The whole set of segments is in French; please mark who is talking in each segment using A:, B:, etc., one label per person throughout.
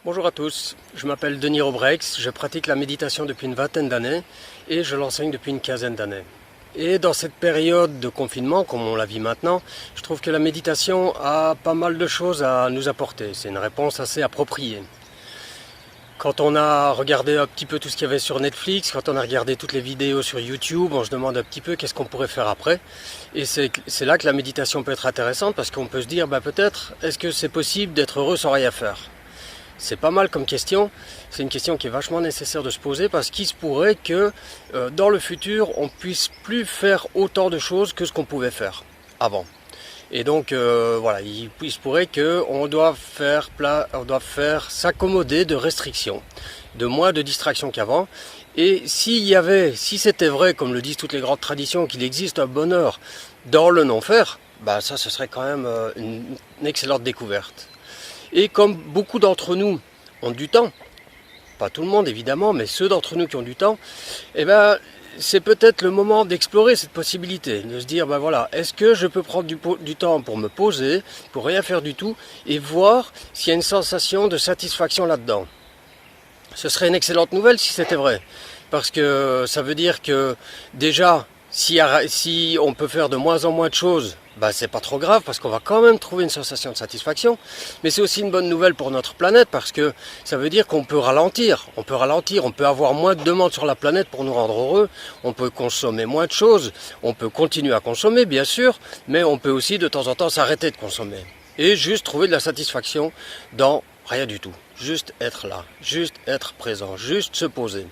A: Bonjour à tous, je m'appelle Denis Robrex, je pratique la méditation depuis une vingtaine d'années et je l'enseigne depuis une quinzaine d'années. Et dans cette période de confinement, comme on la vit maintenant, je trouve que la méditation a pas mal de choses à nous apporter. C'est une réponse assez appropriée. Quand on a regardé un petit peu tout ce qu'il y avait sur Netflix, quand on a regardé toutes les vidéos sur YouTube, on se demande un petit peu qu'est-ce qu'on pourrait faire après. Et c'est là que la méditation peut être intéressante parce qu'on peut se dire, peut-être, est-ce que c'est possible d'être heureux sans rien faire ? C'est pas mal comme question, c'est une question qui est vachement nécessaire de se poser parce qu'il se pourrait que dans le futur on puisse plus faire autant de choses que ce qu'on pouvait faire avant. Et donc voilà, il se pourrait qu'on doive faire s'accommoder de restrictions, de moins de distractions qu'avant. Et si c'était vrai, comme le disent toutes les grandes traditions, qu'il existe un bonheur dans le non-faire, ça ce serait quand même une excellente découverte. Et comme beaucoup d'entre nous ont du temps, pas tout le monde évidemment, mais ceux d'entre nous qui ont du temps, c'est peut-être le moment d'explorer cette possibilité, de se dire, voilà, est-ce que je peux prendre du temps pour me poser, pour rien faire du tout, et voir s'il y a une sensation de satisfaction là-dedans. Ce serait une excellente nouvelle si c'était vrai, parce que ça veut dire que déjà, si on peut faire de moins en moins de choses, c'est pas trop grave parce qu'on va quand même trouver une sensation de satisfaction. Mais c'est aussi une bonne nouvelle pour notre planète parce que ça veut dire qu'on peut ralentir. On peut avoir moins de demandes sur la planète pour nous rendre heureux. On peut consommer moins de choses. On peut continuer à consommer, bien sûr, mais on peut aussi de temps en temps s'arrêter de consommer. Et juste trouver de la satisfaction dans rien du tout. Juste être là, juste être présent, juste se poser.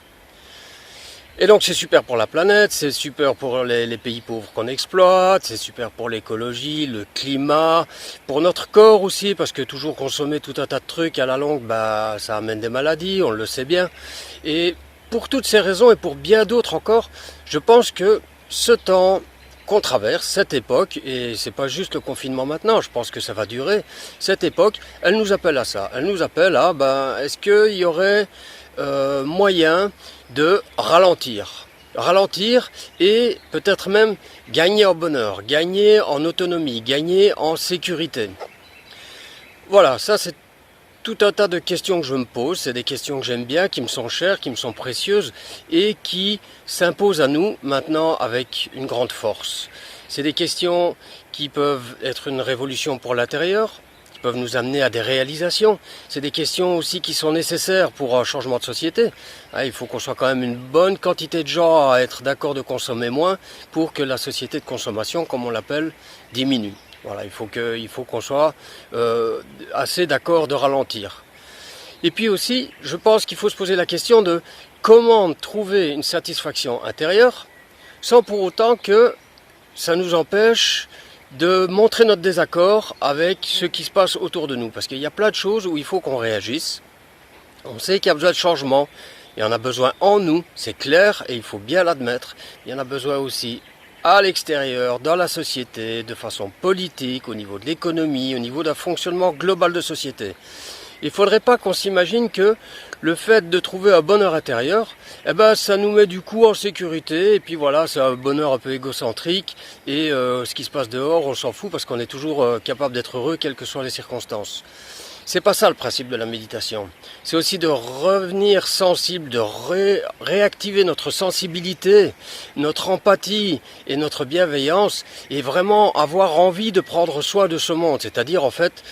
A: Et donc c'est super pour la planète, c'est super pour les pays pauvres qu'on exploite, c'est super pour l'écologie, le climat, pour notre corps aussi, parce que toujours consommer tout un tas de trucs à la longue, ça amène des maladies, on le sait bien. Et pour toutes ces raisons et pour bien d'autres encore, je pense que ce temps qu'on traverse, cette époque, et c'est pas juste le confinement maintenant, je pense que ça va durer, cette époque, elle nous appelle à ça. Elle nous appelle à, est-ce qu'il y aurait moyen de ralentir et peut-être même gagner en bonheur, gagner en autonomie, gagner en sécurité. Voilà, ça c'est tout un tas de questions que je me pose, c'est des questions que j'aime bien, qui me sont chères, qui me sont précieuses et qui s'imposent à nous maintenant avec une grande force. C'est des questions qui peuvent être une révolution pour l'intérieur, peuvent nous amener à des réalisations. C'est des questions aussi qui sont nécessaires pour un changement de société. Il faut qu'on soit quand même une bonne quantité de gens à être d'accord de consommer moins pour que la société de consommation, comme on l'appelle, diminue. Voilà, il faut qu'on soit assez d'accord de ralentir. Et puis aussi, je pense qu'il faut se poser la question de comment trouver une satisfaction intérieure sans pour autant que ça nous empêche de montrer notre désaccord avec ce qui se passe autour de nous. Parce qu'il y a plein de choses où il faut qu'on réagisse. On sait qu'il y a besoin de changement. Il y en a besoin en nous, c'est clair, et il faut bien l'admettre. Il y en a besoin aussi à l'extérieur, dans la société, de façon politique, au niveau de l'économie, au niveau d'un fonctionnement global de société. Il ne faudrait pas qu'on s'imagine que le fait de trouver un bonheur intérieur, ça nous met du coup en sécurité, et puis voilà, c'est un bonheur un peu égocentrique, et ce qui se passe dehors, on s'en fout parce qu'on est toujours capable d'être heureux, quelles que soient les circonstances. C'est pas ça le principe de la méditation. C'est aussi de revenir sensible, de réactiver notre sensibilité, notre empathie et notre bienveillance, et vraiment avoir envie de prendre soin de ce monde, c'est-à-dire en fait,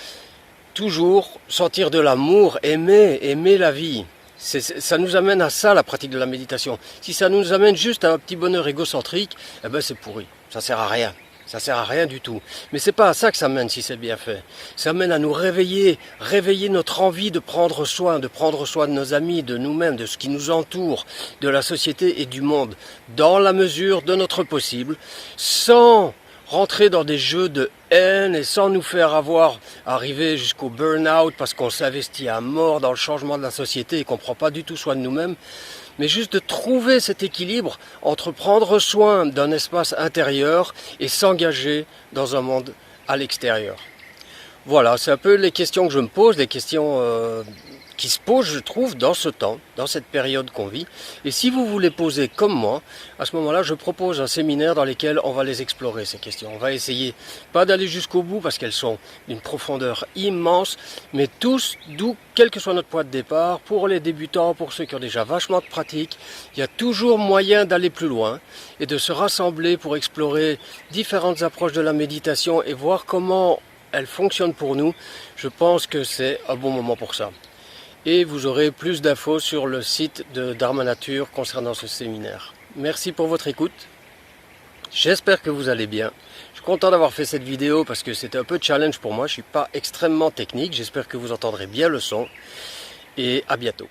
A: toujours sentir de l'amour, aimer la vie. Ça nous amène à ça, la pratique de la méditation. Si ça nous amène juste à un petit bonheur égocentrique, c'est pourri. Ça sert à rien. Ça sert à rien du tout. Mais c'est pas à ça que ça mène si c'est bien fait. Ça mène à nous réveiller notre envie de prendre soin de nos amis, de nous-mêmes, de ce qui nous entoure, de la société et du monde, dans la mesure de notre possible, sans rentrer dans des jeux de haine et sans nous faire arriver jusqu'au burn-out parce qu'on s'investit à mort dans le changement de la société et qu'on ne prend pas du tout soin de nous-mêmes, mais juste de trouver cet équilibre entre prendre soin d'un espace intérieur et s'engager dans un monde à l'extérieur. Voilà, c'est un peu les questions que je me pose, les questions qui se posent, je trouve, dans ce temps, dans cette période qu'on vit. Et si vous voulez poser comme moi, à ce moment-là, je propose un séminaire dans lequel on va les explorer, ces questions. On va essayer, pas d'aller jusqu'au bout, parce qu'elles sont d'une profondeur immense, mais tous, d'où, quel que soit notre point de départ, pour les débutants, pour ceux qui ont déjà vachement de pratique, il y a toujours moyen d'aller plus loin et de se rassembler pour explorer différentes approches de la méditation et voir comment elle fonctionne pour nous. Je pense que c'est un bon moment pour ça. Et vous aurez plus d'infos sur le site de Dharma Nature concernant ce séminaire. Merci pour votre écoute. J'espère que vous allez bien. Je suis content d'avoir fait cette vidéo parce que c'était un peu challenge pour moi. Je ne suis pas extrêmement technique. J'espère que vous entendrez bien le son. Et à bientôt.